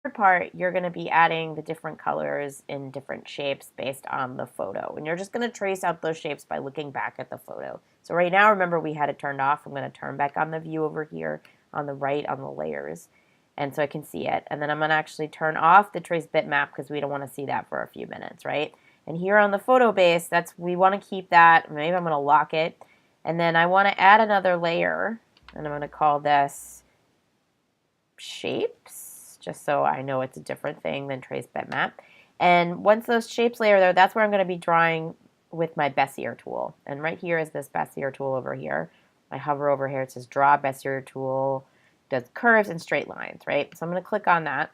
part, you're going to be adding the different colors in different shapes based on the photo. And you're just going to trace out those shapes by looking back at the photo. So right now, remember we had it turned off. I'm going to turn back on the view over here on the right on the layers. And so I can see it. And then I'm going to actually turn off the trace bitmap because we don't want to see that for a few minutes, right? And here on the photo base, we want to keep that. Maybe I'm going to lock it. And then I want to add another layer. And I'm going to call this shapes, just so I know it's a different thing than trace bitmap. And once those shapes layer there, that's where I'm going to be drawing with my Bezier tool. And right here is this Bezier tool over here. I hover over here, it says draw Bezier tool, does curves and straight lines, right? So I'm going to click on that.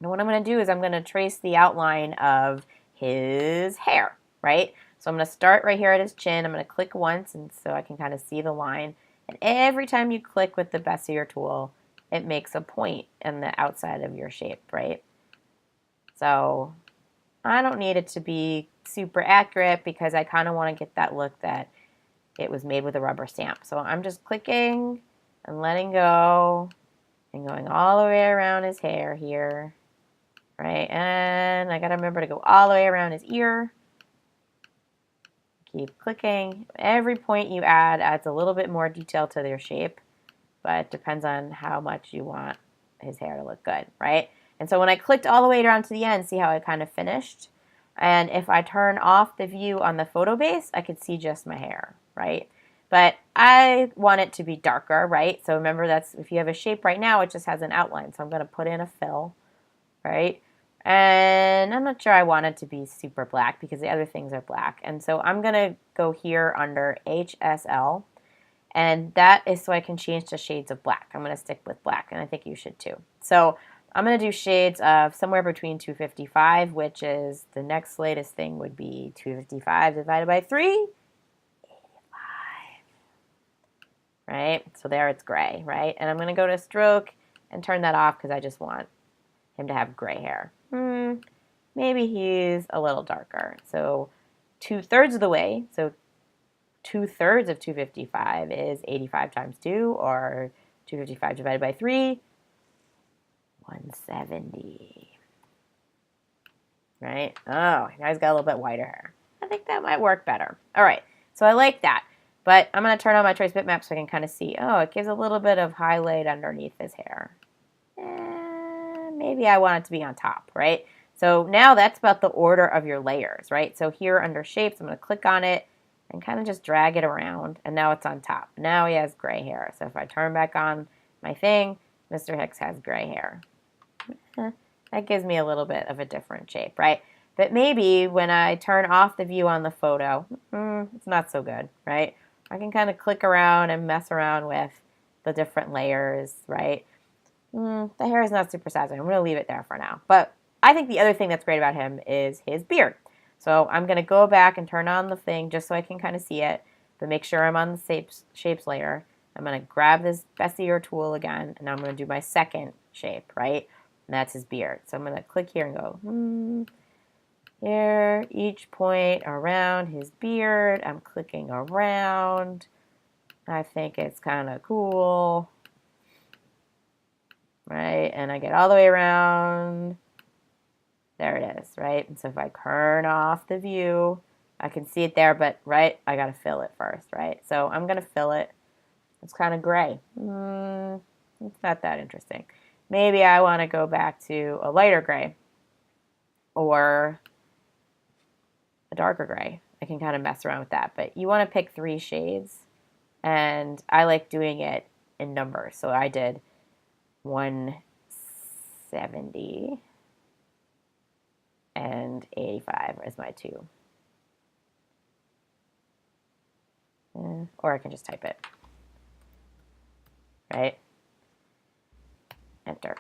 And what I'm going to do is I'm going to trace the outline of his hair, right? So I'm going to start right here at his chin. I'm going to click once, and so I can kind of see the line. And every time you click with the Bezier tool, it makes a point in the outside of your shape, right? So I don't need it to be super accurate because I kind of want to get that look that it was made with a rubber stamp. So I'm just clicking and letting go and going all the way around his hair here, right? And I got to remember to go all the way around his ear. Keep clicking. Every point you add adds a little bit more detail to their shape, but it depends on how much you want his hair to look good, right? And so when I clicked all the way down to the end, see how I kind of finished? And if I turn off the view on the photo base, I could see just my hair, right? But I want it to be darker, right? So remember, that's if you have a shape right now, it just has an outline. So I'm going to put in a fill, right? And I'm not sure I want it to be super black because the other things are black. And so I'm going to go here under HSL. And that is so I can change to shades of black. I'm going to stick with black, and I think you should too. So I'm going to do shades of somewhere between 255, which is the next latest thing would be 255 divided by 3, 85. Right? So there it's gray, right? And I'm going to go to stroke and turn that off because I just want him to have gray hair. Maybe he's a little darker. So 2/3 of the way, so 2/3 of 255 is 85 times 2, or 255 divided by 3, 170. Right? Oh, you guys got a little bit whiter hair. I think that might work better. All right, so I like that. But I'm going to turn on my trace bitmap so I can kind of see, oh, it gives a little bit of highlight underneath his hair. Maybe I want it to be on top, right? So now that's about the order of your layers, right? So here under shapes, I'm going to click on it and kind of just drag it around, and now it's on top. Now he has gray hair. So if I turn back on my thing, Mr. Hicks has gray hair. That gives me a little bit of a different shape, right? But maybe when I turn off the view on the photo, it's not so good, right? I can kind of click around and mess around with the different layers, right? The hair is not super satisfying. I'm going to leave it there for now. But I think the other thing that's great about him is his beard. So I'm going to go back and turn on the thing just so I can kind of see it, but make sure I'm on the shapes layer. I'm going to grab this Bezier tool again, and I'm going to do my second shape, right? And that's his beard. So I'm going to click here and go, here, each point around his beard. I'm clicking around. I think it's kind of cool, right? And I get all the way around. There it is, right? And so if I turn off the view, I can see it there, but, right, I got to fill it first, right? So I'm going to fill it. It's kind of gray. It's not that interesting. Maybe I want to go back to a lighter gray or a darker gray. I can kind of mess around with that, but you want to pick 3 shades, and I like doing it in numbers. So I did 170 and 85 as my 2. Or I can just type it, right? Enter.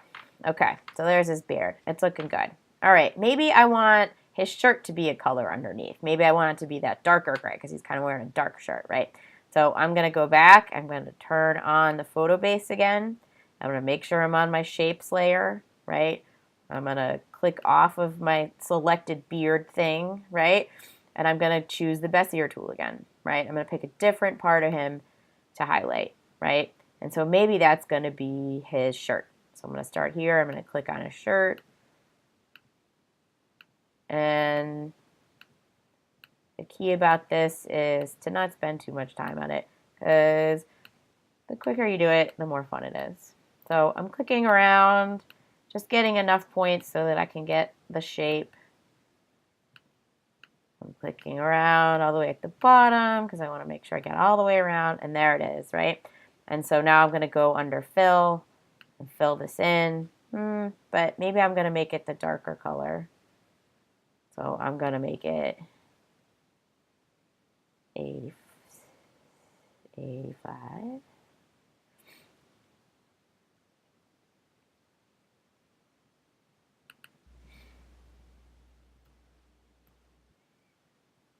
Okay, so there's his beard. It's looking good. All right, maybe I want his shirt to be a color underneath. Maybe I want it to be that darker gray because he's kind of wearing a dark shirt, right? So I'm going to go back. I'm going to turn on the photo base again. I'm going to make sure I'm on my shapes layer, right? I'm going to click off of my selected beard thing, right? And I'm going to choose the Bezier tool again, right? I'm going to pick a different part of him to highlight, right? And so maybe that's going to be his shirt. So I'm going to start here. I'm going to click on a shirt. And the key about this is to not spend too much time on it, because the quicker you do it, the more fun it is. So I'm clicking around, just getting enough points so that I can get the shape. I'm clicking around all the way at the bottom because I want to make sure I get all the way around, and there it is, right? And so now I'm going to go under fill and fill this in, but maybe I'm going to make it the darker color. So I'm going to make it A5.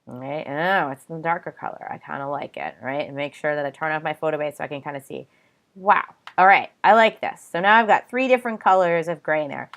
All right, oh, it's the darker color. I kind of like it, right? And make sure that I turn off my photo base so I can kind of see. Wow. All right, I like this. So now I've got 3 different colors of gray in there.